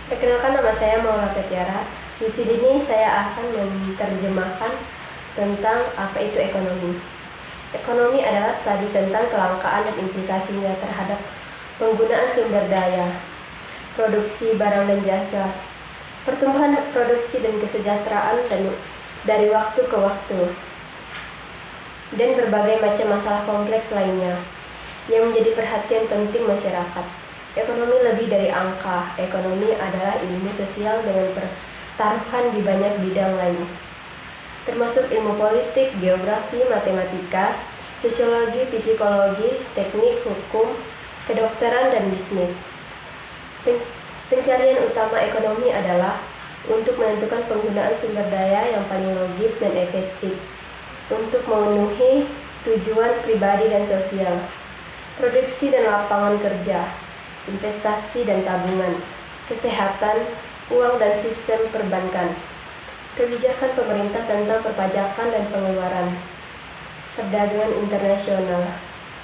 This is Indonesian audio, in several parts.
Perkenalkan, nama saya Maula Petiara. Di sini saya akan menerjemahkan tentang apa itu ekonomi. Ekonomi adalah studi tentang kelangkaan dan implikasinya terhadap penggunaan sumber daya, produksi barang dan jasa, pertumbuhan produksi dan kesejahteraan dari waktu ke waktu, dan berbagai macam masalah kompleks lainnya yang menjadi perhatian penting masyarakat. Ekonomi lebih dari angka. Ekonomi adalah ilmu sosial dengan pertaruhan di banyak bidang lain, termasuk ilmu politik, geografi, matematika, sosiologi, psikologi, teknik, hukum, kedokteran, dan bisnis. Pencarian utama ekonomi adalah untuk menentukan penggunaan sumber daya yang paling logis dan efektif untuk memenuhi tujuan pribadi dan sosial, produksi dan lapangan kerja, investasi dan tabungan, kesehatan, uang dan sistem perbankan, kebijakan pemerintah tentang perpajakan dan pengeluaran, perdagangan internasional,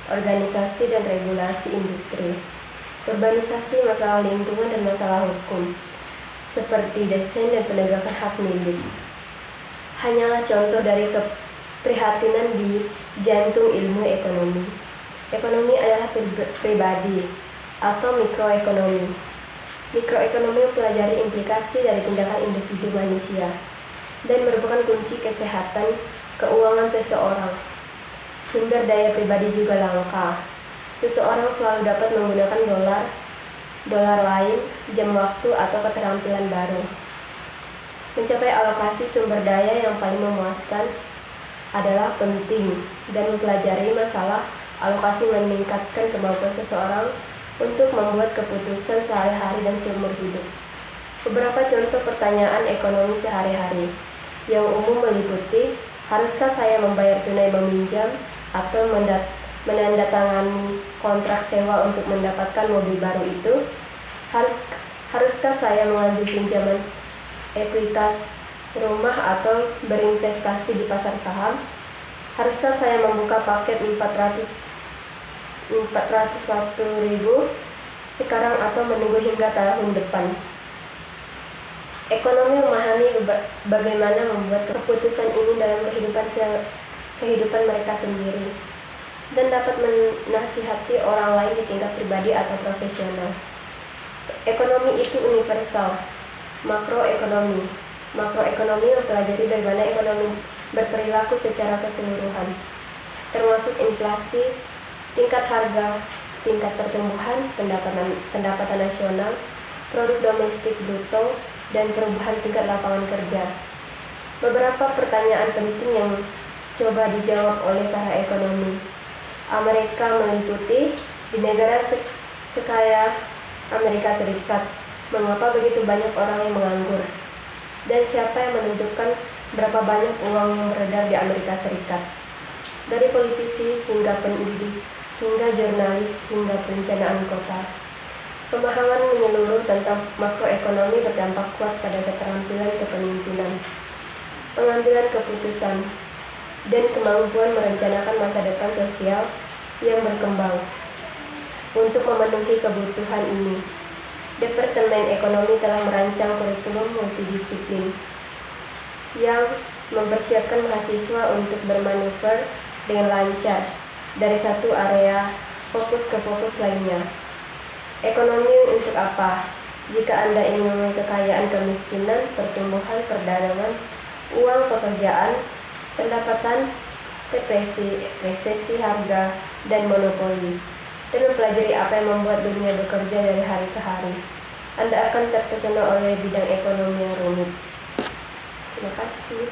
organisasi dan regulasi industri, urbanisasi, masalah lingkungan dan masalah hukum, seperti desain dan penegakan hak milik. Hanyalah contoh dari keprihatinan di jantung ilmu ekonomi. Ekonomi adalah pribadi atau mikroekonomi. Mikroekonomi mempelajari implikasi dari tindakan individu manusia dan merupakan kunci kesehatan keuangan seseorang. Sumber daya pribadi juga langka. Seseorang selalu dapat menggunakan dolar lain, jam waktu, atau keterampilan baru. Mencapai alokasi sumber daya yang paling memuaskan adalah penting, dan mempelajari masalah alokasi meningkatkan kemampuan seseorang untuk membuat keputusan sehari-hari dan seumur hidup. Beberapa contoh pertanyaan ekonomi sehari-hari yang umum meliputi: haruskah saya membayar tunai meminjam atau menandatangani kontrak sewa untuk mendapatkan mobil baru itu? Haruskah saya mengambil pinjaman ekuitas rumah atau berinvestasi di pasar saham? Haruskah saya membuka paket 401.000 sekarang atau menunggu hingga tahun depan? Ekonomi memahami bagaimana membuat keputusan ini dalam kehidupan mereka sendiri dan dapat menasihati orang lain di tingkat pribadi atau profesional. Ekonomi itu universal. Makroekonomi mempelajari bagaimana ekonomi berperilaku secara keseluruhan, termasuk inflasi, tingkat harga, tingkat pertumbuhan pendapatan nasional, produk domestik bruto, dan perubahan tingkat lapangan kerja. Beberapa pertanyaan penting yang coba dijawab oleh para ekonomi Amerika meliputi: di negara sekaya Amerika Serikat, mengapa begitu banyak orang yang menganggur? Dan siapa yang menentukan berapa banyak uang yang beredar di Amerika Serikat? Dari politisi hingga pendidik, hingga jurnalis, hingga perencanaan kota, pemahaman menyeluruh tentang makroekonomi berdampak kuat pada keterampilan kepemimpinan, pengambilan keputusan, dan kemampuan merencanakan masa depan sosial yang berkembang. Untuk memenuhi kebutuhan ini, Departemen Ekonomi telah merancang kurikulum multidisiplin yang mempersiapkan mahasiswa untuk bermanuver dengan lancar dari satu area fokus ke fokus lainnya. Ekonomi untuk apa? Jika Anda ingin memiliki kekayaan, kemiskinan, pertumbuhan, perdagangan, uang, pekerjaan, pendapatan, resesi harga, dan monopoli, dan mempelajari apa yang membuat dunia bekerja dari hari ke hari, Anda akan terpesona oleh bidang ekonomi yang rumit. Terima kasih.